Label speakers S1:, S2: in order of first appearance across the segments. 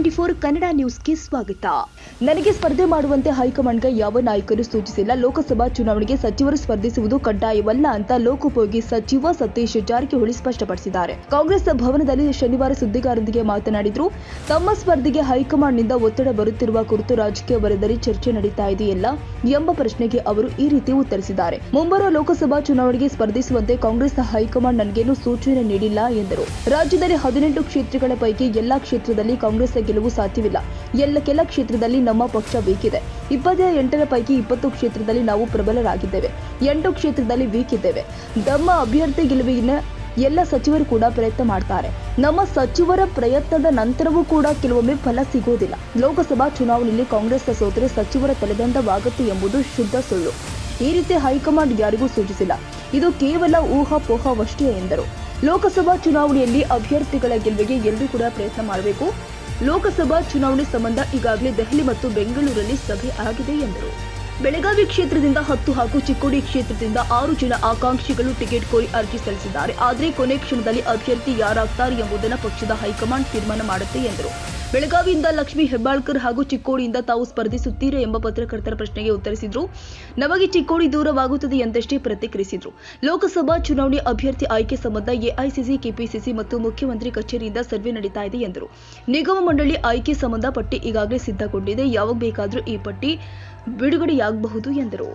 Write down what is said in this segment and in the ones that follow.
S1: N24 Kannada ನ್ಯೂಸ್ಗೆ ಸ್ವಾಗತ. ನನಗೆ ಸ್ಪರ್ಧೆ ಮಾಡುವಂತೆ ಹೈಕಮಾಂಡ್ಗೆ ಯಾವ ನಾಯಕರು ಸೂಚಿಸಿಲ್ಲ. ಲೋಕಸಭಾ ಚುನಾವಣೆಗೆ ಸಚಿವರು ಸ್ಪರ್ಧಿಸುವುದು ಕಡ್ಡಾಯವಲ್ಲ ಅಂತ ಲೋಕೋಪಯೋಗಿ ಸಚಿವ ಸತೀಶ್ ಜಾರಕಿಹೊಳಿ ಸ್ಪಷ್ಟಪಡಿಸಿದ್ದಾರೆ. ಕಾಂಗ್ರೆಸ್ ಭವನದಲ್ಲಿ ಶನಿವಾರ ಸುದ್ದಿಗಾರರೊಂದಿಗೆ ಮಾತನಾಡಿದರು. ತಮ್ಮ ಸ್ಪರ್ಧೆಗೆ ಹೈಕಮಾಂಡ್ನಿಂದ ಒತ್ತಡ ಬರುತ್ತಿರುವ ಕುರಿತು ರಾಜಕೀಯ ವಲಯದಲ್ಲಿ ಚರ್ಚೆ ನಡೀತಾ ಇದೆಯಲ್ಲ ಎಂಬ ಪ್ರಶ್ನೆಗೆ ಅವರು ಈ ರೀತಿ ಉತ್ತರಿಸಿದ್ದಾರೆ. ಮುಂಬರುವ ಲೋಕಸಭಾ ಚುನಾವಣೆಗೆ ಸ್ಪರ್ಧಿಸುವಂತೆ ಕಾಂಗ್ರೆಸ್ ಹೈಕಮಾಂಡ್ ನನಗೇನು ಸೂಚನೆ ನೀಡಿಲ್ಲ ಎಂದರು. ರಾಜ್ಯದಲ್ಲಿ 18 ಕ್ಷೇತ್ರಗಳ ಪೈಕಿ ಎಲ್ಲಾ ಕ್ಷೇತ್ರದಲ್ಲಿ ಕಾಂಗ್ರೆಸ್ ಗೆಲುವು ಸಾಧ್ಯವಿಲ್ಲ. ಕೆಲ ಕ್ಷೇತ್ರದಲ್ಲಿ ನಮ್ಮ ಪಕ್ಷ ಬೇಕಿದೆ. 28ರ ಪೈಕಿ 20 ಕ್ಷೇತ್ರದಲ್ಲಿ ನಾವು ಪ್ರಬಲರಾಗಿದ್ದೇವೆ, 8 ಕ್ಷೇತ್ರದಲ್ಲಿ ವೀಕ್ ಇದ್ದೇವೆ. ನಮ್ಮ ಅಭ್ಯರ್ಥಿ ಗೆಲುವಿನ ಎಲ್ಲ ಸಚಿವರು ಕೂಡ ಪ್ರಯತ್ನ ಮಾಡ್ತಾರೆ. ನಮ್ಮ ಸಚಿವರ ಪ್ರಯತ್ನದ ನಂತರವೂ ಕೂಡ ಕೆಲವೊಮ್ಮೆ ಫಲ ಸಿಗೋದಿಲ್ಲ. ಲೋಕಸಭಾ ಚುನಾವಣೆಯಲ್ಲಿ ಕಾಂಗ್ರೆಸ್ ಸೋತರೆ ಸಚಿವರ ತಲೆದಂಡವಾಗುತ್ತೆ ಎಂಬುದು ಶುದ್ಧ ಸುಳ್ಳು. ಈ ರೀತಿ ಹೈಕಮಾಂಡ್ ಯಾರಿಗೂ ಸೂಚಿಸಿಲ್ಲ. ಇದು ಕೇವಲ ಊಹಾಪೋಹವಷ್ಟೇ ಎಂದರು. ಲೋಕಸಭಾ ಚುನಾವಣೆಯಲ್ಲಿ ಅಭ್ಯರ್ಥಿಗಳ ಗೆಲುವಿಗೆ ಎಲ್ಲರೂ ಕೂಡ ಪ್ರಯತ್ನ ಮಾಡಬೇಕು. ಲೋಕಸಭಾ ಚುನಾವಣೆ ಸಂಬಂಧ ಈಗಾಗಲೇ ದೆಹಲಿ ಮತ್ತು ಬೆಂಗಳೂರಲ್ಲಿ ಸಭೆ ಆಗಿದೆ ಎಂದರು. ಬೆಳಗಾವಿ ಕ್ಷೇತ್ರದಿಂದ 10 ಹಾಗೂ ಚಿಕ್ಕೋಡಿ ಕ್ಷೇತ್ರದಿಂದ 6 ಜನ ಆಕಾಂಕ್ಷಿಗಳು ಟಿಕೆಟ್ ಕೋರಿ ಅರ್ಜಿ ಸಲ್ಲಿಸಿದ್ದಾರೆ. ಆದರೆ ಕೊನೆ ಕ್ಷಣದಲ್ಲಿ ಅಭ್ಯರ್ಥಿ ಯಾರಾಗ್ತಾರೆ ಎಂಬುದನ್ನು ಪಕ್ಷದ ಹೈಕಮಾಂಡ್ ತೀರ್ಮಾನ ಮಾಡುತ್ತೆ ಎಂದರು. ಬೆಳಗಾವಿಯಿಂದ ಲಕ್ಷ್ಮೀ ಹೆಬ್ಬಾಳ್ಕರ್ ಹಾಗೂ ಚಿಕ್ಕೋಡಿಯಿಂದ ತಾವು ಸ್ಪರ್ಧಿಸುತ್ತೀರಾ ಎಂಬ ಪತ್ರಕರ್ತರ ಪ್ರಶ್ನೆಗೆ ಉತ್ತರಿಸಿದ್ರು. ನಮಗೆ ಚಿಕ್ಕೋಡಿ ದೂರವಾಗುತ್ತದೆ ಎಂದಷ್ಟೇ ಪ್ರತಿಕ್ರಿಯಿಸಿದ್ರು. ಲೋಕಸಭಾ ಚುನಾವಣೆ ಅಭ್ಯರ್ಥಿ ಆಯ್ಕೆ ಸಂಬಂಧ ಎಐಸಿಸಿ, ಕೆಪಿಸಿಸಿ ಮತ್ತು ಮುಖ್ಯಮಂತ್ರಿ ಕಚೇರಿಯಿಂದ ಸರ್ವೆ ನಡೀತಾ ಇದೆ ಎಂದರು. ನಿಗಮ ಮಂಡಳಿ ಆಯ್ಕೆ ಸಂಬಂಧ ಪಟ್ಟಿ ಈಗಾಗಲೇ ಸಿದ್ಧಗೊಂಡಿದೆ. ಯಾವಾಗ ಬೇಕಾದರೂ ಈ ಪಟ್ಟಿ ಬಿಡುಗಡೆಯಾಗಬಹುದು ಎಂದರು.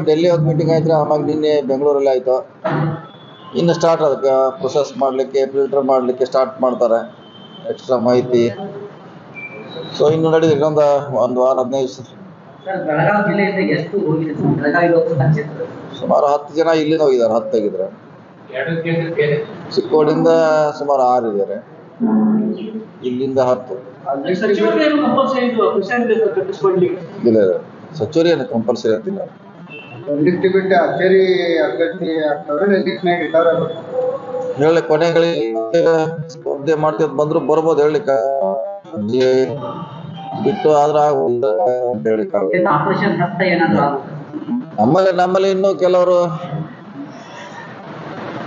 S2: ಡೆಲ್ಲಿ ಹೋಗಿ ಮೀಟಿಂಗ್ ಆಯ್ತು, ಆವಾಗ ನಿನ್ನೆ ಬೆಂಗಳೂರಲ್ಲಿ ಆಯ್ತು. ಇನ್ನು ಸ್ಟಾರ್ಟ್ ಅದಕ್ಕೆ ಪ್ರೊಸೆಸ್ ಮಾಡಲಿಕ್ಕೆ, ಫಿಲ್ಟರ್ ಮಾಡಲಿಕ್ಕೆ ಸ್ಟಾರ್ಟ್ ಮಾಡ್ತಾರೆ. ಎಕ್ಸ್ಟ್ರಾ ಮಾಹಿತಿ. ಸೊ ಇನ್ನು ನಡೆದಿದೆ ಒಂದು ವಾರ 15 ಸುಮಾರು 10 ಜನ ಇಲ್ಲಿಂದ ಹೋಗಿದ್ದಾರೆ. 10 ಆಗಿದ್ದಾರೆ. ಚಿಕ್ಕೋಡಿಂದ ಸುಮಾರು 6 ಇದ್ದಾರೆ. ಇಲ್ಲಿಂದ 10. ಇಲ್ಲ, ಸಚಿವರು ಏನು ಕಂಪಲ್ಸರಿ ಅಂತಿಲ್ಲ. ಹೇಳಿ ಕೊನೆಗಳಿಗೆ ಸ್ಪರ್ಧೆ ಮಾಡ್ತಿದ್ ಬಂದ್ರು ಬರ್ಬೋದು. ಹೇಳಿಕ್ಕೆ ಬಿಟ್ಟು ಆದ್ರೆ ನಮ್ಮಲ್ಲಿ ಇನ್ನೂ ಕೆಲವರು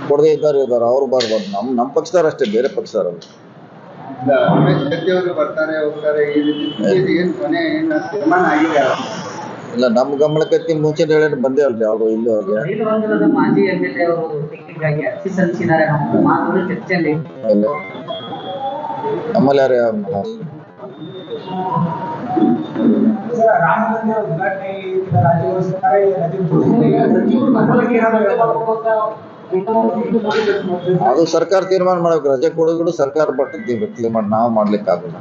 S2: ಕೊಡದೇ ಇದ್ದಾರೆ. ಅವ್ರು ಬರ್ಬೋದು. ನಮ್ಮ ಪಕ್ಷದವ್ರು ಅಷ್ಟೇ, ಬೇರೆ ಪಕ್ಷದವ್ರು ಇಲ್ಲ. ನಮ್ಮ ಗಮನಕ್ಕೆ ಮುಂಚೆ ಹೇಳಿ ಬಂದೇ ಅಲ್ರಿ ಅವರು ಇಲ್ಲಿ ನಮ್ಮಲ್ಲಿ ಯಾರು ಅದು ಸರ್ಕಾರ ತೀರ್ಮಾನ ಮಾಡ್ಬೇಕು. ರಜೆ ಕೊಡೋದು ಸರ್ಕಾರ ತೀರ್ಮಾನ, ನಾವು ಮಾಡ್ಲಿಕ್ಕೆ ಆಗಲ್ಲ.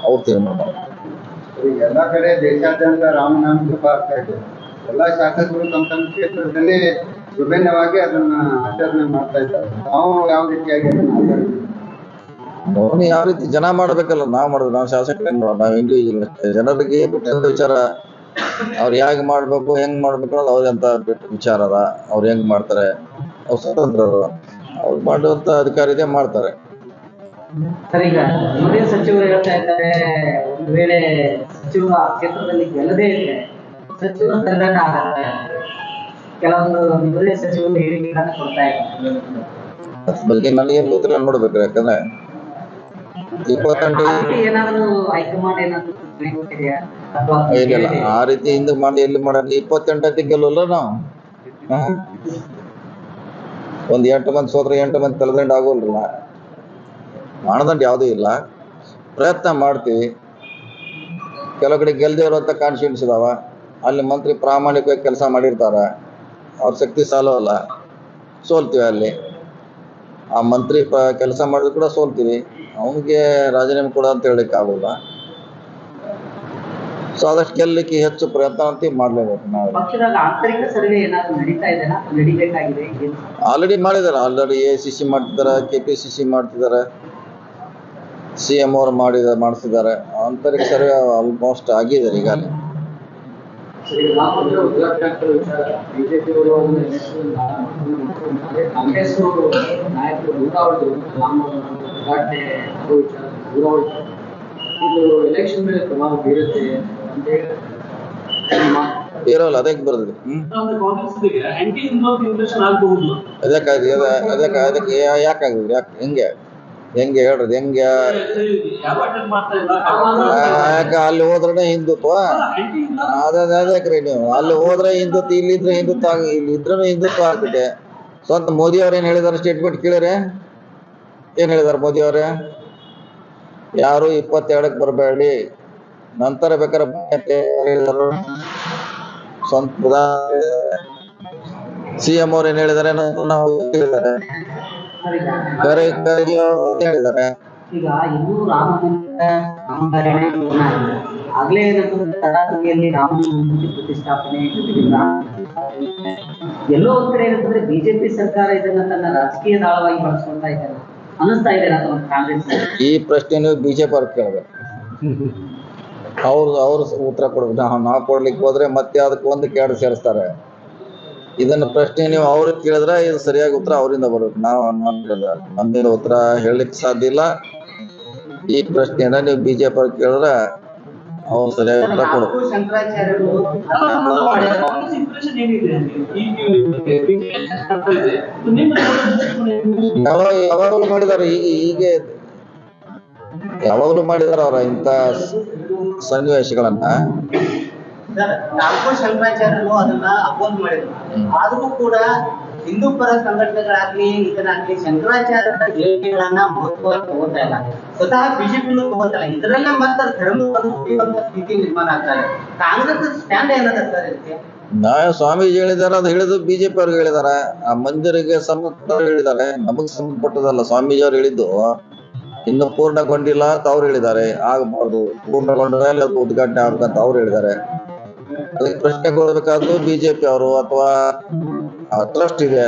S2: ಅವ್ರು ತೀರ್ಮಾನ ಮಾಡ್ಬೇಕು.
S3: ಎಲ್ಲಾ ಕಡೆ ದೇಶಾದ್ಯಂತ ರಾಮನಾಮ ಜಪ ಆಗ್ತಾ ಇದೆ. ಎಲ್ಲಾ ಶಾಸಕರು ತಮ್ಮ ಕ್ಷೇತ್ರದಲ್ಲಿ ವಿಭಿನ್ನವಾಗಿ ಅದನ್ನ ಆಚರಣೆ ಮಾಡ್ತಾ ಇದ್ದಾರೆ. ನಾವು ಯಾವ ರೀತಿಯಾಗಿ
S2: ಯಾವ ರೀತಿ ಜನ ಮಾಡ್ಬೇಕಲ್ಲ, ನಾವು ಮಾಡೋದು. ನಾವು ಶಾಸಕರು ನಾವು ಇಂಡಿವಿಜುವಲ್ ಜನರಿಗೆ ಬಿಟ್ಟಂತ ವಿಚಾರ. ಅವ್ರು ಹೇಗೆ ಮಾಡ್ಬೇಕು, ಹೆಂಗ್ ಮಾಡ್ಬೇಕು ಅನ್ನೋದು ಅವ್ರಂತ ಬಿಟ್ಟು ವಿಚಾರ ಅದ. ಅವ್ರು ಹೆಂಗ್ ಮಾಡ್ತಾರೆ, ಅವ್ರು ಸ್ವತಂತ್ರರು. ಅವ್ರು ಮಾಡುವಂತ ಅಧಿಕಾರ ಇದೆ, ಮಾಡ್ತಾರೆ.
S4: ಸರ್, ಈಗ ಮೊದಲೇ ಸಚಿವರು ಹೇಳ್ತಾ ಇದ್ದಾರೆ, ಒಂದು ವೇಳೆ ಸಚಿವರು ಆ ಕ್ಷೇತ್ರದಲ್ಲಿ ಗೆಲ್ಲದೇ ಇದ್ರೆ ಸಚಿವರು ತಲೆದಂಡ ಆಗುತ್ತೆ. ಕೆಲವೊಂದು ಮೊದಲೇ ಸಚಿವರು ಹೇಳಿಕೆಗಳನ್ನು ಕೊಡ್ತಾ ಇದ್ದಾರೆ.
S2: ಅದ್ರ ಬಗ್ಗೆ ನನಗೆ ಗೊತ್ತಿಲ್ಲ, ನೋಡ್ಬೇಕು. ಯಾಕಂದ್ರೆ
S4: ಏನಾದ್ರು ಹೈಕಮಾಂಡ್ ಏನಾದ್ರು
S2: ಇಲ್ಲ, ಆ ರೀತಿ ಹಿಂದೆ ಮಾಡಿ ಎಲ್ಲಿ ಮಾಡೋದು. 28 ಗೆಲ್ಲಲ್ಲ ನಾವು. ಒಂದ್ 8 ಮಂದಿ ಸೋತ್ರ 8 ಮಂದಿ ತಲೆದಂಡ ಆಗೋಲ್ರಲ್ಲ. ಮಾನದಂಡ ಯಾವುದೂ ಇಲ್ಲ. ಪ್ರಯತ್ನ ಮಾಡ್ತೀವಿ. ಕೆಲವು ಕಡೆ ಗೆಲ್ಲದೆ ಇರುವಂಥ ಕಾನ್ಸ್ಟಿಟ್ಯೂನ್ಸಿ ಇದಾವ. ಅಲ್ಲಿ ಮಂತ್ರಿ ಪ್ರಾಮಾಣಿಕವಾಗಿ ಕೆಲಸ ಮಾಡಿರ್ತಾರೆ. ಅವ್ರ ಶಕ್ತಿ ಸಾಲವಲ್ಲ, ಸೋಲ್ತೀವಿ ಅಲ್ಲಿ. ಆ ಮಂತ್ರಿ ಕೆಲಸ ಮಾಡಿದ್ರು ಕೂಡ ಸೋಲ್ತೀವಿ. ಅವನಿಗೆ ರಾಜೀನಾಮೆ ಕೊಡ ಅಂತ ಹೇಳಲಿಕ್ಕೆ ಆಗೋಲ್ಲ. ಸೊ ಆದಷ್ಟು ಗೆಲ್ಲಲಿಕ್ಕೆ ಹೆಚ್ಚು ಪ್ರಯತ್ನ ಅಂತ ಮಾಡಲೇಬೇಕು ನಾವು. ಆಲ್ರೆಡಿ ಮಾಡಿದ್ದಾರೆ. ಆಲ್ರೆಡಿ ಎಸಿಸಿ ಮಾಡ್ತಿದ್ದಾರೆ, ಕೆಪಿಸಿಸಿ ಮಾಡ್ತಿದ್ದಾರೆ, CM ಅವರು ಮಾಡಿಸಿದ್ದಾರೆ. ಆಂತರಿಕ ಸರ್ವೆ ಆಲ್ಮೋಸ್ಟ್ ಆಗಿದ್ದಾರೆ ಈಗಾಗಲೇ. ಇರೋಲ್ಲ, ಅದಕ್ಕೆ ಬರ್ತದೆ. ಅದಕ್ಕೆ ಯಾಕಾಗಿದೆ, ಹೆಂಗೆ ಹೆಂಗೆ ಹೇಳ್ರಿ ಹೆಂಗೆ ಯಾಕೆ ಅಲ್ಲಿ ಹೋದ್ರೆ ಹಿಂದುತ್ವ ಅದೇ ನೀವು ಅಲ್ಲಿ ಹೋದ್ರೆ ಹಿಂದುತ್ವ ಇಲ್ಲಿದ್ರೆ ಹಿಂದುತ್ವ ಇಲ್ಲಿ ಇದ್ರೂ ಹಿಂದುತ್ವ ಆಗ್ಬಿಟ್ಟೆ. ಸ್ವಂತ ಮೋದಿ ಅವ್ರು ಏನ್ ಹೇಳಿದಾರೆ ಸ್ಟೇಟ್ಮೆಂಟ್ ಕೇಳಿದ್ರೆ ಏನ್ ಹೇಳಿದಾರೆ ಮೋದಿ ಅವ್ರೆ? ಯಾರು 22ಕ್ಕೆ ಬರಬೇಡಿ, ನಂತರ ಬೇಕಾದ್ರೆ ಹೇಳಿದಾರು. ಸ್ವಂತ CM ಅವ್ರು ಏನ್ ಹೇಳಿದಾರೆ ನಾವು ಹೇಳಿದ್ದಾರೆ, ಹೇಳಿದ್ದಾರೆ.
S4: ಈಗ ಇನ್ನೂ ಆಗ್ಲೇ ತರಾತುರಿಯಲ್ಲಿ ರಾಮನ ಮೂರ್ತಿ ಪ್ರತಿಷ್ಠಾಪನೆ ಎಲ್ಲೋ ಒಂದ್ ಕಡೆ ಏನಂತಂದ್ರೆ ಬಿಜೆಪಿ ಸರ್ಕಾರ ಇದನ್ನ ತನ್ನ ರಾಜಕೀಯ ದಾಳವಾಗಿ ಬಳಸ್ಕೊಳ್ತಾ ಇದ್ದಾರೆ ಅನ್ನಿಸ್ತಾ ಇದೆ ಅಥವಾ ಕಾಂಗ್ರೆಸ್.
S2: ಈ ಪ್ರಶ್ನೆ ನೀವು ಬಿಜೆಪಿ ಅವ್ರು ಕೇಳ್ಬೇಕು, ಅವ್ರು ಉತ್ತರ ಕೊಡ್ಬೇಕು. ನಾವು ಕೊಡ್ಲಿಕ್ಕೆ ಹೋದ್ರೆ ಮತ್ತೆ ಅದಕ್ಕೆ ಒಂದು ಕೇಡು ಸೇರಿಸ್ತಾರೆ. ಇದನ್ನ ಪ್ರಶ್ನೆ ನೀವು ಅವ್ರಿಗೆ ಕೇಳಿದ್ರೆ ಇದು ಸರಿಯಾಗಿ ಉತ್ತರ ಅವರಿಂದ ಬರ್ಬೇಕು. ನಾವು ನಮ್ಮಿಂದ ಉತ್ತರ ಹೇಳಲಿಕ್ಕೆ ಸಾಧ್ಯ ಇಲ್ಲ. ಈ ಪ್ರಶ್ನೆಯನ್ನ ನೀವು ಬಿಜೆಪಿ ಅವ್ರಿಗೆ ಕೇಳಿದ್ರೆ ಅವ್ರು ಸರಿಯಾಗಿ ಉತ್ತರ ಕೊಡ್ಬೇಕು. ಯಾವಾಗಲೂ ಮಾಡಿದಾರೆ, ಹೀಗೆ ಯಾವಾಗಲೂ ಮಾಡಿದಾರ ಅವ್ರ ಇಂಥ ಸನ್ನಿವೇಶಗಳನ್ನ.
S5: ನಾಲ್ಕು ಶಂಕರಾಚಾರ್ಯರು ಅದನ್ನ ಅಪೋಸ್ ಮಾಡಿದ್ರು. ಆದ್ರೂ ಕೂಡ ಹಿಂದೂ ಪರ ಸಂಘಟನೆಗಳಾಗ್ಲಿ ಇದನ್ನಾಗ್ಲಿ ಶಂಕರಾಚಾರ್ಯರ ಹೇಳಿಕೆಗಳನ್ನ ಮಹತ್ವವಾಗಿ ತಗೋತಾ ಇಲ್ಲ. ಸ್ವತಃ ಬಿಜೆಪಿನೂ ತಗೋತಾ ಇಲ್ಲ. ಇದರಲ್ಲೇ ಮತ್ತೆ ಧರ್ಮವನ್ನು ಉಳಿಯುವಂತ ಸ್ಥಿತಿ ನಿರ್ಮಾಣ ಆಗ್ತಾ ಇದೆ. ಕಾಂಗ್ರೆಸ್ ಸ್ಟ್ಯಾಂಡ್ ಏನದ ಸರ್ ಇದಕ್ಕೆ?
S2: ಸ್ವಾಮೀಜಿ ಹೇಳಿದಾರೆ, ಅದು ಹೇಳಿದ್ದು ಬಿಜೆಪಿ ಅವ್ರಿಗೆ ಹೇಳಿದಾರೆ. ಆ ಮಂದಿರಿಗೆ ಸಂಬಂಧಪಟ್ಟ ಹೇಳಿದ್ದಾರೆ, ನಮಗ್ ಸಂಬಂಧಪಟ್ಟದಲ್ಲ. ಸ್ವಾಮೀಜಿ ಅವ್ರು ಹೇಳಿದ್ದು ಇನ್ನು ಪೂರ್ಣಗೊಂಡಿಲ್ಲ ಅಂತ ಅವ್ರು ಹೇಳಿದ್ದಾರೆ. ಆಗಬಾರ್ದು, ಪೂರ್ಣಗೊಂಡ್ರೆ ಅದು ಉದ್ಘಾಟನೆ ಆಗ್ಬೇಕಂತ ಅವ್ರು ಹೇಳಿದ್ದಾರೆ. ಅದಕ್ಕೆ ಪ್ರಶ್ನೆ ಕೊಡಬೇಕಾದ್ರು ಬಿಜೆಪಿ ಅವರು ಅಥವಾ ಟ್ರಸ್ಟ್ ಇದೆ,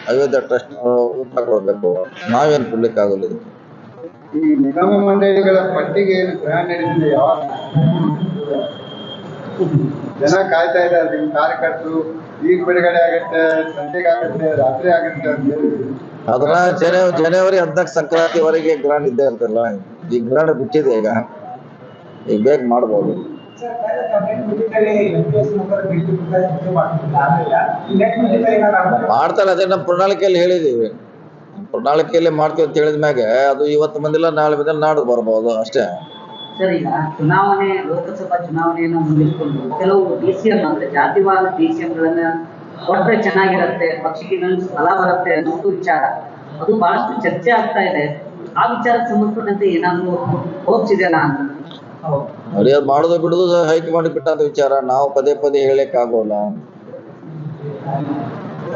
S2: ಅಯೋಧ್ಯೆ ಟ್ರಸ್ಟ್ ಉತ್ತರ ಕೊಡ್ಬೇಕು. ನಾವೇನ್ ಕೊಡ್ಲಿಕ್ಕೆ ಆಗೋಲ್ಲ.
S3: ಈ ನಿಗಮ ಮಂಡಳಿಗಳ ಪಟ್ಟಿಗೆ ಏನು ಗ್ರಹ ನಡೆದಿದೆ, ಯಾವಾಗ ಜನ ಕಾಯ್ತಾ ಇದ್ದಾರೆ. ನಿಮ್ ಕಾರ್ಯಕರ್ತರು ಈಗ ಬಿಡುಗಡೆ ಆಗುತ್ತೆ, ಸಂಜೆಗೆ ಆಗುತ್ತೆ, ರಾತ್ರಿ ಆಗುತ್ತೆ ಅಂತ ಹೇಳಿ.
S2: ಅದನ್ನ ಜನವರಿ 14 ಸಂಕ್ರಾಂತಿವರೆಗೆ ಗ್ರಾಂಡ್ ಇದ್ದೇ ಇರ್ತಲ್ಲ. ಈ ಗ್ರಾಂಡ್ ಬಿಟ್ಟಿದೆ, ಈಗ ಬೇಗ ಮಾಡ್ಬೋದು. ಮಾಡ್ತಾರೆ, ಅದೇ ನಮ್ಮ ಪ್ರಣಾಳಿಕೆಯಲ್ಲಿ ಹೇಳಿದೀವಿ. ಪ್ರಣಾಳಿಕೆಯಲ್ಲಿ ಮಾಡ್ತೀವಿ ಅಂತ ಹೇಳಿದ ಮ್ಯಾಗೆ ಅದು ಇವತ್ತು ಬಂದಿಲ್ಲ, ನಾಳೆ ಬಂದಿಲ್ಲ, ನಾಡ್ದು ಬರ್ಬೋದು ಅಷ್ಟೇ.
S4: ಸರ್, ಈಗ ಚುನಾವಣೆ, ಲೋಕಸಭಾ ಚುನಾವಣೆಯನ್ನು ಮುಂದಿಟ್ಕೊಂಡು ಕೆಲವು DCM ಅಂದ್ರೆ ಜಾತಿವಾದ DCMಗಳನ್ನ ಕೊಟ್ರೆ ಚೆನ್ನಾಗಿರುತ್ತೆ, ಪಕ್ಷಕ್ಕೆ ಇನ್ನೊಂದು ಫಲ ಬರುತ್ತೆ ಅನ್ನೋದು ವಿಚಾರ. ಅದು ಬಹಳಷ್ಟು ಚರ್ಚೆ ಆಗ್ತಾ ಇದೆ. ಆ ವಿಚಾರಕ್ಕೆ ಸಂಬಂಧಪಟ್ಟಂತೆ ಏನಾದ್ರು ಹೋಪ್ಸ್ ಇದೆಯಲ್ಲ ಅಂತ?
S2: ನೋಡಿ, ಅದು ಮಾಡೋದು ಬಿಡುದು ಹೈಕಮಾಂಡ್ ಬಿಟ್ಟಂತ ವಿಚಾರ. ನಾವು ಪದೇ ಪದೇ ಹೇಳಕ್ ಆಗೋಲ್ಲ.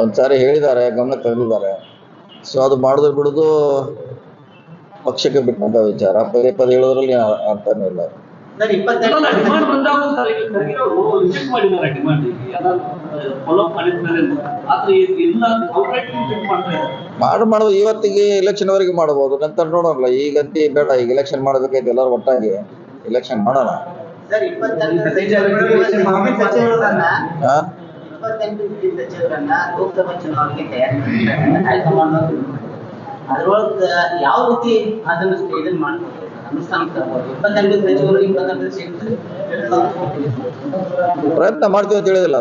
S2: ಒಂದ್ಸಾರಿ ಹೇಳಿದ್ದಾರೆ, ಗಮನ ತಂದಿದ್ದಾರೆ. ಸೊ ಅದು ಮಾಡೋದು ಬಿಡುದು ಪಕ್ಷಕ್ಕೆ ಬಿಟ್ಟಂತ ವಿಚಾರ. ಪದೇ ಪದೇ ಹೇಳೋದ್ರಲ್ಲಿ ಅರ್ಥನೇ ಇಲ್ಲ. ಮಾಡೋದು ಇವತ್ತಿಗೆ ಎಲೆಕ್ಷನ್ ವರೆಗೆ ಮಾಡಬಹುದು, ನಂತರ ನೋಡೋಣ. ಈಗಂತೂ ಬೇಡ, ಈಗ ಎಲೆಕ್ಷನ್ ಮಾಡ್ಬೇಕಾಯ್ತು. ಎಲ್ಲರೂ ಒಟ್ಟಾಗಿ ಎಲೆಕ್ಷನ್ ಮಾಡೋಣ.
S5: ಲೋಕಸಭಾ ಚುನಾವಣೆಗೆ ತಯಾರಿ ಅದ್ರೊಳಗ ಯಾವ ರೀತಿ ಅದನ್ನ ಇದನ್ನ ಮಾಡ್ಬೋದು, ಅನುಷ್ಠಾನಕ್ಕೆ ತರ್ಬೋದು? 28 ಸಚಿವರು
S2: ಪ್ರಯತ್ನ ಮಾಡ್ತೀವಿ ಅಂತ ಹೇಳಿದಿಲ್ಲ.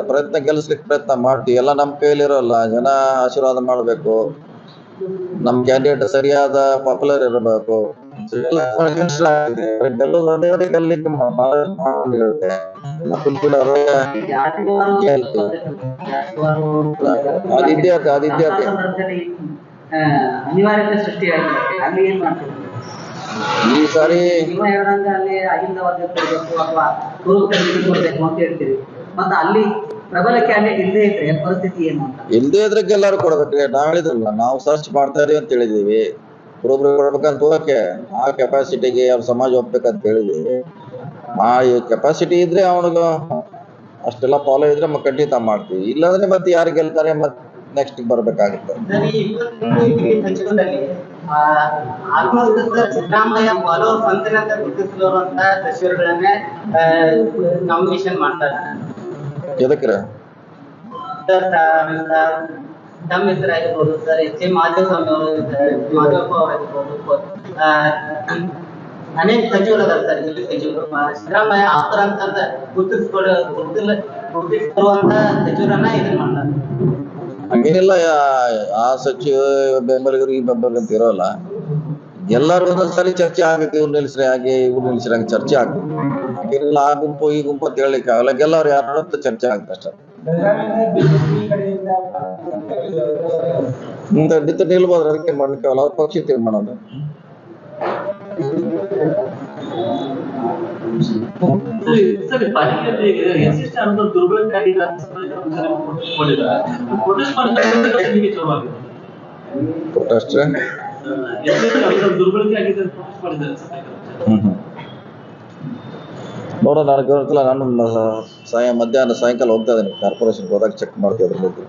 S2: ಗೆಲ್ಲಿಸ್ಲಿಕ್ಕೆ ಪ್ರಯತ್ನ ಮಾಡ್ತೀವಿ. ಎಲ್ಲ ನಮ್ಮ ಕೈಲಿರೋಲ್ಲ. ಜನ ಆಶೀರ್ವಾದ ಮಾಡ್ಬೇಕು. ನಮ್ ಕ್ಯಾಂಡಿಡೇಟ್ ಸರಿಯಾದ ಪಾಪ್ಯುಲರ್ ಇರಬೇಕು.
S4: ಅನಿವಾರ್ಯತೆ ಸೃಷ್ಟಿಯಾಗಿರುತ್ತೆ. ಅಲ್ಲಿ ಏನ್ ಮಾಡ್ತೀವಿ
S2: ಈ ಸಾರಿ?
S4: ನೀವು ಹೇಳ್ದಂಗ ಅಲ್ಲಿ ಅಹಿಂದ ವರ್ಗ ಕೊಡ್ಬೇಕು ಅಥವಾ ಪೂರ್ವ ಕೊಡ್ಬೇಕು ಅಂತ ಹೇಳ್ತೀವಿ. ಮತ್ತೆ ಅಲ್ಲಿ ಪ್ರಬಲ ಕ್ಯಾಂಡಿಡೇಟ್ ಇಲ್ಲದೆ ಇದ್ರೆ ಪರಿಸ್ಥಿತಿ ಏನು ಅಂತ?
S2: ಇಲ್ಲದೆ ಇದ್ರಕ್ಕೆ ಎಲ್ಲರೂ ಕೊಡ್ಬೇಕ್ರಿ. ನಾವ್ ಹೇಳಿದ್ರಲ್ಲ, ನಾವು ಸರ್ಚ್ ಮಾಡ್ತಾ ಇದೀವಿ ಅಂತ ಹೇಳಿದೀವಿ. ಒಬ್ಬೊಬ್ರು ಕೊಡ್ಬೇಕಂತ ಹೋಗಕ್ಕೆ ಆ ಕೆಪಾಸಿಟಿಗೆ ಅವ್ರ ಸಮಾಜ ಒಪ್ಬೇಕಂತ ಹೇಳಿದೀವಿ. ಆ ಕೆಪಾಸಿಟಿ ಇದ್ರೆ ಅವನಿಗೆ ಅಷ್ಟೆಲ್ಲ ಫಾಲೋ ಇದ್ರೆ ಖಂಡಿತ ಮಾಡ್ತೀವಿ. ಇಲ್ಲಾಂದ್ರೆ ಮತ್ತೆ ಯಾರು ಗೆಲ್ತಾರೆ ಮತ್ತೆ ನೆಕ್ಸ್ಟ್ ಬರ್ಬೇಕಾಗುತ್ತೆ.
S5: ಸಿದ್ದರಾಮಯ್ಯ ಫಾಲೋವರ್ಸ್ ಅಂತ ಗುರುತಿಸಿರುವಂತ ಸಚಿವರುಗಳನ್ನೇ ನಾಮಿನೇಷನ್ ಮಾಡ್ತಾರೆ.
S2: ಎದಕ್ರ?
S5: ತಮ್ಮ ಹೆಸರಾಗಿರ್ಬೋದು ಸರ್, ಎಚ್ ಎಂ ಮಾಧವಸ್ವಾಮಿ ಅವರು, ಮಾಧವಪ್ಪ ಅವರಾಗಿರ್ಬೋದು, ಅನೇಕ ಸಚಿವರು ಅದಾರ ಸರ್. ಇಲ್ಲಿ ಸಚಿವರು ಸಿದ್ದರಾಮಯ್ಯ ಆತರ ಅಂತ ಗುರುತಿಸಿರುವಂತ ಸಚಿವರನ್ನ ಇದನ್ನ ಮಾಡ್ತಾರೆ.
S2: ಹಂಗೇನಿಲ್ಲ. ಆ ಸಚಿವ ಬೆಂಬಲಿಗರು ಈ ಬೆಂಬಲಿಗರು ಅಂತ ಇರೋಲ್ಲ. ಎಲ್ಲರೂ ಒಂದೊಂದ್ಸಲಿ ಚರ್ಚೆ ಆಗಬೇಕು, ಇವ್ರು ನಿಲ್ಸ್ರಿ ಹಾಗೆ ಇವ್ರು ನಿಲ್ಸ್ರಿ ಹಂಗೆ ಚರ್ಚೆ ಆಗ್ಬೇಕು. ಇಲ್ಲ ಆ ಗುಂಪು ಈ ಗುಂಪು ಅಂತ ಹೇಳಲಿಕ್ಕೆ ಆಗಲ್ಲ, ಎಲ್ಲರೂ ಯಾರು ಅಂತ ಚರ್ಚೆ ಆಗುತ್ತೆ ಅಷ್ಟೇ. ನಿಂತು ನಿಲ್ಬೋದು, ಅದಕ್ಕೆ ಮಾಡ್ಲಿಕ್ಕೆ ಆಗಲ್ಲ, ಅವ್ರ ಪಕ್ಷ ತೀರ್ಮಾನ ಅದು.
S6: ಸರಿ, ಪಾಲಿಕೆಯಲ್ಲಿ ಎಸ್ಎಸ್ಟಿ ಅನ್ನೋದು ದುರ್ಬಳಕೆ ಆಗಿದೆ ಅಂತ ಪ್ರೊಟೆಸ್ಟ್ ಮಾಡ್ತಾರೆ.
S2: ಪ್ರೊಟೆಸ್ಟ್
S6: ದುರ್ಬಳಕೆ ಆಗಿದೆ ಅಂತ ಪ್ರೊಟೆಸ್ಟ್ ಮಾಡಿದ್ದಾರೆ.
S2: ನೋಡೋಣ, ನನಗೆ ಗೊತ್ತಿಲ್ಲ. ನಾನು ಮಧ್ಯಾಹ್ನ ಸಾಯಂಕಾಲ ಹೋಗ್ತಾ ಇದ್ದೀನಿ ಕಾರ್ಪೊರೇಷನ್ಗೆ, ಹೋದಾಗ ಚೆಕ್ ಮಾಡ್ತೀವಿ ಅದ್ರ ಬಗ್ಗೆ.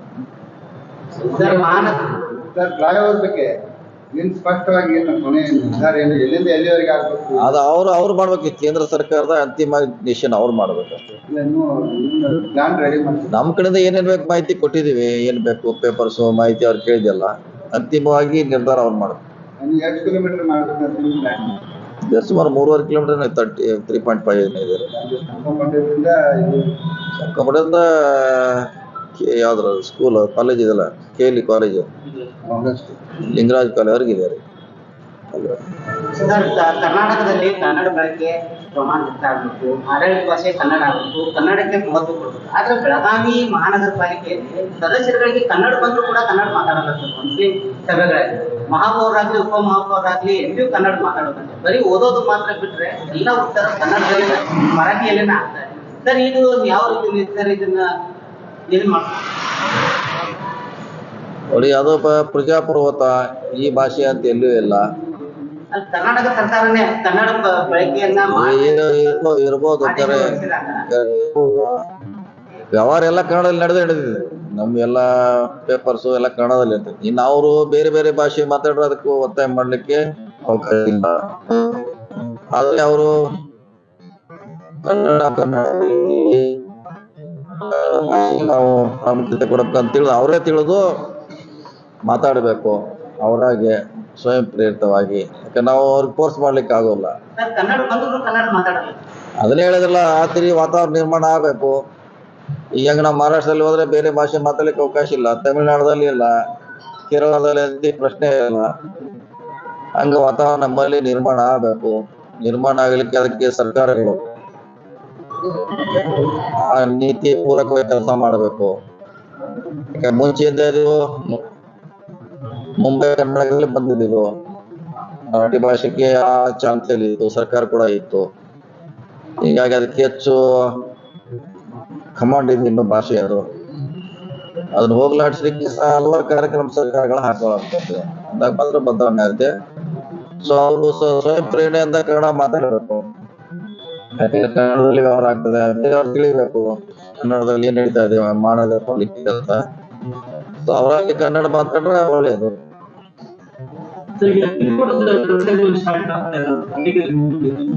S3: ಸರ್ ಫ್ಲೈಓವರ್ ಬಗ್ಗೆ ಏನು ಸ್ಪಷ್ಟವಾಗಿ ಏನು ಕೊನೆ ನಿರ್ಧಾರ ಏನು ಎಲ್ಲಿಂದ ಎಲ್ಲಿವರೆಗೆ ಆಗ್ಬೇಕು?
S2: ಅದು ಅವ್ರು ಮಾಡ್ಬೇಕು. ಕೇಂದ್ರ ಸರ್ಕಾರದ ಅಂತಿಮ ಡಿಸಿಷನ್ ಅವ್ರು ಮಾಡ್ಬೇಕು ಅಷ್ಟೇ.
S3: ಇನ್ನೂ ಪ್ಲಾನ್ ರೆಡಿ ಮಾಡ್ತೀವಿ.
S2: ನಮ್ಮ ಕಡೆಯಿಂದ ಏನೇನ್ ಬೇಕು ಮಾಹಿತಿ ಕೊಟ್ಟಿದೀವಿ, ಏನ್ ಬೇಕು ಪೇಪರ್ಸ್ ಮಾಹಿತಿ ಅವ್ರು ಕೇಳಿದೆಲ್ಲ, ಅಂತಿಮವಾಗಿ ನಿರ್ಧಾರ ಅವ್ರು ಮಾಡ್ಬೇಕು.
S3: ಎಷ್ಟು ಕಿಲೋಮೀಟರ್ ಮಾಡ್ಬೇಕಂತ ಪ್ಲಾನ್?
S2: ಸುಮಾರು 3.5 ಕಿಲೋಮೀಟರ್ 3.5 ಇದೆ. ಸಂಕಮಠದಿಂದ ಯಾವ್ದ್ರ ಸ್ಕೂಲ್ ಕಾಲೇಜ್ ಇದೆಲ್ಲ, KLE ಕಾಲೇಜು, ಲಿಂಗರಾಜ್ ಕಾಲೇಜ್ ಇದೆ.
S5: ಸರ್, ಕರ್ನಾಟಕದಲ್ಲಿ ಕನ್ನಡ ಬಳಕೆ ಪ್ರಮಾಣ ಹೆಚ್ಚಾಗಬೇಕು, ಆಡಳಿತ ಭಾಷೆ ಕನ್ನಡ ಆಗಬೇಕು, ಕನ್ನಡಕ್ಕೆ ಮಹತ್ವ ಕೊಡಬೇಕು. ಆದ್ರೆ ಬೆಳಗಾವಿ ಮಹಾನಗರ ಪಾಲಿಕೆಯಲ್ಲಿ ಸದಸ್ಯರುಗಳಿಗೆ ಕನ್ನಡ ಬಂದರೂ ಕೂಡ ಕನ್ನಡ ಮಾತಾಡಲ್ಲ. ಮುಸ್ಲಿಂ ಸಭೆಗಳಲ್ಲಿ ಮಹಾಪೌರಾಗ್ಲಿ ಉಪಮಹಾಪೌರಾಗ್ಲಿ ಎಂದಿಗೂ ಕನ್ನಡ ಮಾತಾಡೋದಂತೆ, ಬರೀ ಓದೋದು ಮಾತ್ರ ಬಿಟ್ರೆ ಎಲ್ಲ ಉತ್ತರ ಕನ್ನಡದಲ್ಲಿ ಮರಾಠಿಯಲ್ಲೇನೆ ಆಗ್ತಾರೆ. ಸರ್, ಇದು ಯಾವ ರೀತಿ ನಿರ್ಧಾರ, ಇದನ್ನ ಏನ್ ಮಾಡ್ತಾರೆ?
S2: ನೋಡಿ, ಅದು ಪ್ರಜಾಪ್ರಭುತ್ವ, ಈ ಭಾಷೆ ಅಂತ ಎಲ್ಲೂ ಇಲ್ಲ.
S5: ಅಲ್ಲಿ ಕರ್ನಾಟಕ ಸರ್ಕಾರನೇ ಕನ್ನಡ ಬಳಕೆಯನ್ನ
S2: ಇರ್ಬೋದು, ವ್ಯವಹಾರ ಎಲ್ಲ ಕನ್ನಡದಲ್ಲಿ ನಡೆದಿದೆ. ನಮ್ಗೆಲ್ಲ ಪೇಪರ್ಸು ಎಲ್ಲ ಕನ್ನಡದಲ್ಲಿ ಇರ್ತದೆ. ಇನ್ನು ಅವರು ಬೇರೆ ಬೇರೆ ಭಾಷೆ ಮಾತಾಡೋ ಅದಕ್ಕೂ ಒತ್ತಾಯ ಮಾಡ್ಲಿಕ್ಕೆ ಅವಕಾಶ ಇಲ್ಲ. ಆದ್ರೆ ಅವರು ನಾವು ಪ್ರಾಮುಖ್ಯತೆ ಕೊಡಬೇಕಂತ ತಿಳಿದು ಅವರೇ ತಿಳಿದು ಮಾತಾಡಬೇಕು, ಅವರಾಗೆ ಸ್ವಯಂ ಪ್ರೇರಿತವಾಗಿ. ಯಾಕಂದ್ರೆ ನಾವು ಅವ್ರಿಗೆ ಫೋರ್ಸ್ ಮಾಡ್ಲಿಕ್ಕೆ ಆಗೋಲ್ಲ. ಅದನ್ನೇ ಹೇಳಿದ್ರಲ್ಲ, ಆ ತಿರಿ ವಾತಾವರಣ ನಿರ್ಮಾಣ ಆಗಬೇಕು. ಈಗ ನಾವು ಮಹಾರಾಷ್ಟ್ರದಲ್ಲಿ ಹೋದ್ರೆ ಬೇರೆ ಭಾಷೆ ಮಾತಾಡ್ಲಿಕ್ಕೆ ಅವಕಾಶ ಇಲ್ಲ, ತಮಿಳುನಾಡಲ್ಲಿ ಇಲ್ಲ, ಕೇರಳದಲ್ಲಿ ಪ್ರಶ್ನೆ ಇಲ್ಲ. ಹಂಗ ವಾತಾವರಣ ನಮ್ಮಲ್ಲಿ ನಿರ್ಮಾಣ ಆಗಬೇಕು. ನಿರ್ಮಾಣ ಆಗ್ಲಿಕ್ಕೆ ಅದಕ್ಕೆ ಸರ್ಕಾರಗಳು ಆ ನೀತಿ ಪೂರಕವಾಗಿ ಕೆಲಸ ಮಾಡಬೇಕು. ಯಾಕಂದ್ರೆ ಮುಂಚೆಯಿಂದ ಇದು ಮುಂಬೈ ಕರ್ನಾಟಕದಲ್ಲಿ ಬಂದಿದ್ದು, ಮರಾಠಿ ಭಾಷೆಗೆ ಆ ಚಾನ್ಸಲ್ಲಿ ಇತ್ತು, ಸರ್ಕಾರ ಕೂಡ ಇತ್ತು. ಹೀಗಾಗಿ ಅದಕ್ಕೆ ಹೆಚ್ಚು ಕಮಾಂಡ್ ಇದೆ ಇನ್ನು ಭಾಷೆ. ಅದನ್ನ ಹೋಗ್ಲಾಡ್ಸ್ಲಿಕ್ಕೆ ಹಲವಾರು ಕಾರ್ಯಕ್ರಮ ಸರ್ಕಾರಗಳು ಹಾಕೊಳ್ಳುತ್ತೆ, ಅಂದಾಗ ಮಾತ್ರ ಬದಲಾವಣೆ ಆಗುತ್ತೆ. ಸೊ ಅವರು ಸ್ವಯಂ ಪ್ರೇರಣೆಯಿಂದ ಕನ್ನಡ ಮಾತಾಡಬೇಕು. ಕನ್ನಡದಲ್ಲಿ ವ್ಯವಹಾರ ಆಗ್ತದೆ, ಅವ್ರು ತಿಳಿಬೇಕು ಕನ್ನಡದಲ್ಲಿ ಏನ್ ನಡೀತಾ ಇದೆ ಮಹಾನಗರ ಪಾಲಿಕೆ ಅಂತ. ಸೊ ಅವರಾಗಿ ಕನ್ನಡ ಮಾತಾಡ್ರೆ ಒಳ್ಳೆಯದು.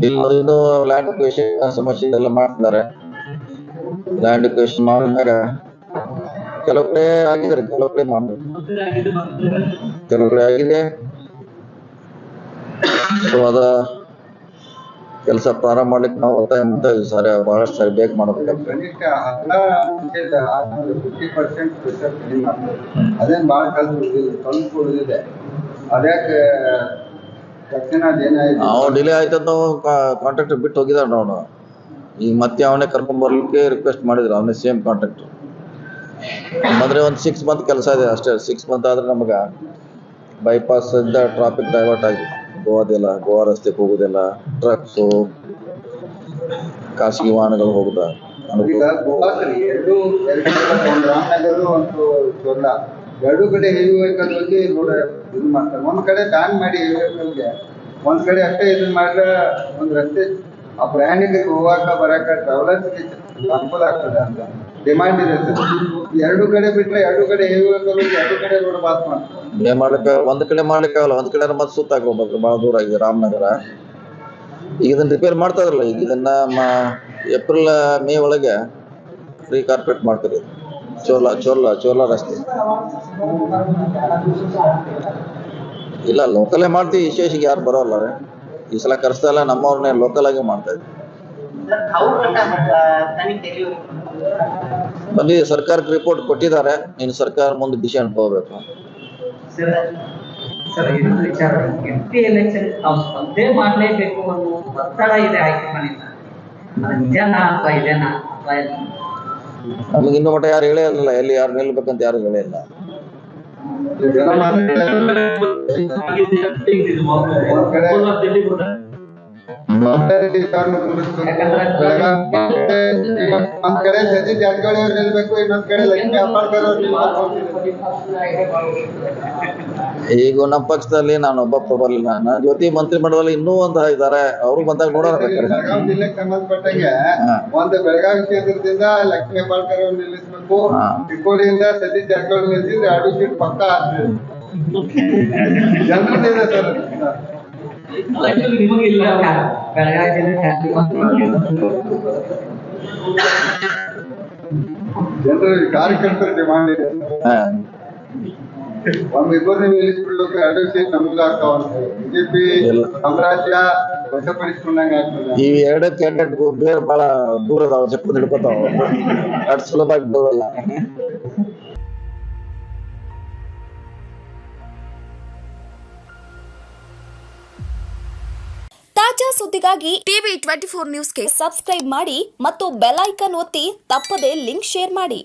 S2: ಇನ್ನು ಲ್ಯಾಂಡ್ ಅಕ್ವಿಸಿಷನ್ ಸಮಸ್ಯೆ ಎಲ್ಲ ಮಾಡ್ತಿದ್ದಾರೆ. ಲ್ಯಾಂಡ್ ಅಕ್ವಿಸಿಷನ್ ಮಾಡಿದಾಗ ಕೆಲವು ಕಡೆ ಆಗಿದ್ದಾರೆ, ಕೆಲವು ಕಡೆ ಮಾಡಬೇಕು, ಕೆಲವು ಕಡೆ ಆಗಿದೆ. ಸೊ ಅದ ಕೆಲಸ ಪ್ರಾರಂಭ ಮಾಡ್ಲಿಕ್ಕೆ ನಾವು ಒತ್ತಾಯ ಮಾಡ್ತಾ ಇದ್ದೀವಿ ಸರ್. ಬಹಳಷ್ಟು ಸಾರಿ ಬೇಗ ಮಾಡಬೇಕಾಗ್ತದೆ.
S3: ಅದೇನ್ ಭಾಳ ಸ್ವಲ್ಪ ಉಳಿದಿದೆ. ಅದ್ಯಾಕೆ ತಕ್ಷಣ
S2: ನಾವು ಡಿಲೇ ಆಯ್ತದ, ನಾವು ಕಾಂಟ್ರಾಕ್ಟರ್ ಬಿಟ್ಟು ಹೋಗಿದಾರ ನಾವು. ಈಗ ಮತ್ತೆ ಅವನೇ ಕರ್ಕೊಂಡ್ ಬರ್ಲಿಕ್ಕೆ ರಿಕ್ವೆಸ್ಟ್ ಮಾಡಿದ್ರು, ಅವನೇ ಸೇಮ್ ಕಾಂಟ್ರಾಕ್ಟರ್. ಅಂದ್ರೆ ಒಂದು 6 ಮಂತ್ ಕೆಲಸ ಇದೆ ಅಷ್ಟೇ. 6 ಮಂತ್ ಆದ್ರೆ ನಮಗ ಬೈಪಾಸ್ ಇಂದ ಟ್ರಾಫಿಕ್ ಡೈವರ್ಟ್ ಆಗಿ ಗೋವಾ ರಸ್ತೆಗೆ ಹೋಗುದಿಲ್ಲ, ಟ್ರಕ್ಸು ಖಾಸಗಿ ವಾಹನಗಳು ಹೋಗುದ.
S3: ರಾಮನಗರ ಒಂದು ಚೋರ್ಲ, ಎರಡು ಕಡೆ ಹೆವಿ ವೆಹಿಕಲ್ ಹೋಗಿ ಇದು ಮಾಡ್ತಾರೆ. ಒಂದ್ ಕಡೆ ಬ್ಯಾನ್ ಮಾಡಿ ಹೆವಿ ವೆಹಿಕಲ್ಗೆ, ಒಂದ್ ಕಡೆ ಅಷ್ಟೇ ಇದನ್ನ ಮಾಡಿದ್ರೆ ಒಂದ್ ರಸ್ತೆ ಆ ಪ್ರಯಾಣಿಕರಿಗೆ ಹೋಗಾಕ ಬರಾಕ ಟ್ರಾವೆಲರ್ಸ್ಗೆ ಅನುಕೂಲ ಆಗ್ತದೆ ಅಂತ ಡಿಮಾಂಡ್ ಇದೆ. ಎರಡು ಕಡೆ ಬಿಟ್ರೆ ಎರಡು ಕಡೆ ಹೆವಿ ವೆಹಿಕಲ್ ಹೋಗಿ ಎರಡು ಕಡೆ ರೋಡ್ ಪಾಸ್ ಮಾಡ್ತಾರೆ.
S2: ಒಂದ್ ಕಡೆ ಮಾಡ್ಲಿಕ್ಕೆ ಆಗಲ್ಲ, ಒಂದ್ ಕಡೆ ಮತ್ತೆ ಸುತ್ತಾಕ ಹೋಗ್ಬೇಕು, ಬಹಳ ದೂರ ಆಗಿದೆ ರಾಮನಗರ. ಈಗ ಇದನ್ನ ರಿಪೇರ್ ಮಾಡ್ತಾ ಇದ್ರಲ್ಲ, ಈಗ ಇದನ್ನ ಏಪ್ರಿಲ್ ಮೇ ಒಳಗೆ ಫ್ರೀ ಕಾರ್ಪೆಟ್ ಮಾಡ್ತಾರೆ. ಚೋರ್ಲಾ ರಸ್ತೆ ಇಲ್ಲ, ಲೋಕಲೇ ಮಾಡ್ತೀವಿ. ವಿಶೇಷಕ್ಕೆ ಯಾರು ಬರೋಲ್ಲ ರೀ. ಈ ಸಲ ಕರೆಸ್ತಾ ಇಲ್ಲ, ನಮ್ಮವ್ರನ್ನೇ ಲೋಕಲ್ ಆಗಿ ಮಾಡ್ತಾ ಇದ್ವಿ. ಬಂದು ಸರ್ಕಾರಕ್ಕೆ ರಿಪೋರ್ಟ್ ಕೊಟ್ಟಿದ್ದಾರೆ. ಇನ್ನು ಸರ್ಕಾರ ಮುಂದೆ ಡಿಸಿಷನ್ ತಗೋಬೇಕು.
S4: ಸರ್ ಇನ್ನೊಂದು ವಿಚಾರ, MP ಎಲೆಕ್ಷನ್ ನಾವು ಸ್ಪರ್ಧೆ ಮಾಡಲೇಬೇಕು ಅನ್ನೋ ಒತ್ತಡ ಇದೆ ಹೈಕಮಾಂಡಿಂದ. ಅದು ನಿಜನಾ ಅಥವಾ ಇದೇನಾ ಅಥವಾ ಏನು?
S2: ನಮಗೆ ಇನ್ನೂ ಮಟ್ಟ ಯಾರು ಹೇಳೇ ಇರಲಿಲ್ಲ, ಎಲ್ಲಿ ಯಾರು ನಿಲ್ಬೇಕಂತ ಯಾರು ಹೇಳೇ ಇಲ್ಲ.
S3: ಜನ ಒಂದ್ ಕಡೆ ಸಚಿನ್ ಜಾರಕಿಹೊಳಿ ಅವ್ರು ನಿಲ್ಬೇಕು, ಇನ್ನೊಂದ್ ಕಡೆ ಲಕ್ಷ್ಮೀ ಹೆಬ್ಬಾಳ್ಕರ್ ಅವ್ರು ನಿಲ್ಬೇಕು.
S2: ಈಗ ನಮ್ಮ ಪಕ್ಷದಲ್ಲಿ ನಾನೊಬ್ಬ ಬರಲಿಲ್ಲ, ನನ್ನ ಜೊತೆ ಮಂತ್ರಿಮಂಡಲದಲ್ಲಿ ಇನ್ನೂ ಒಂದು ಇದ್ದಾರೆ, ಅವರು ಬಂದಾಗ ನೋಡೋಣ.
S3: ಬೆಳಗಾವಿ ಜಿಲ್ಲೆಗೆ ಸಂಬಂಧಪಟ್ಟಂಗೆ ಒಂದು ಬೆಳಗಾವಿ ಕ್ಷೇತ್ರದಿಂದ ಲಕ್ಷ್ಮೀ ಹೆಬ್ಬಾಳ್ಕರ್ ಅವ್ರು ನಿಲ್ಲಿಸ್ಬೇಕು, ಚಿಕ್ಕೋಡಿಯಿಂದ ಸತೀಶ್ ಜಾರಕಿಹೊಳಿ ನಿಲ್ಲಿಸಿದ್ರೆ 2 ಸೀಟ್ ಪಕ್ಕ ಆಗ್ತದೆ. ಜನರದಿದೆ ಸರ್.
S4: ನಿಮಗಿಲ್ಲ ಬೆಳಗಾವಿ ಜಿಲ್ಲೆ
S3: ಜನರ ಕಾರ್ಯಕರ್ತರ ಡಿಮಾಂಡ್ ಇದೆ. ಒಮ್ಮಿಬ್ಬರನ್ನ ನಿಲ್ಲಿಸ್ಬಿಡ್ಲಿಕ್ಕೆ 2 ಸೀಟ್ ನಮಗಾಗ್ತಾವಂತೆ. ಬಿಜೆಪಿ ಸಾಮ್ರಾಜ್ಯ ವಶಪಡಿಸ್ಕೊಂಡಂಗ ಆಗ್ತದೆ.
S2: ಈ 2 ಕ್ಯಾಂಡಿಡೇಟ್ ಬೇರೆ ಬಹಳ ದೂರ ಅದಾವ, ಚಪ್ಪು ಹಿಡ್ಕೊತಾವ, ಅಷ್ಟು ಸುಲಭವಾಗಿ ಬಿಡೋಲ್ಲ.
S1: ತಾಜಾ ಸುದ್ದಿಗಾಗಿ ಟಿವಿ 24 ನ್ಯೂಸ್ಗೆ ಸಬ್ಸ್ಕ್ರೈಬ್ ಮಾಡಿ ಮತ್ತು ಬೆಲ್ ಐಕಾನ್ ಒತ್ತಿ ತಪ್ಪದೇ ಲಿಂಕ್ ಶೇರ್ ಮಾಡಿ.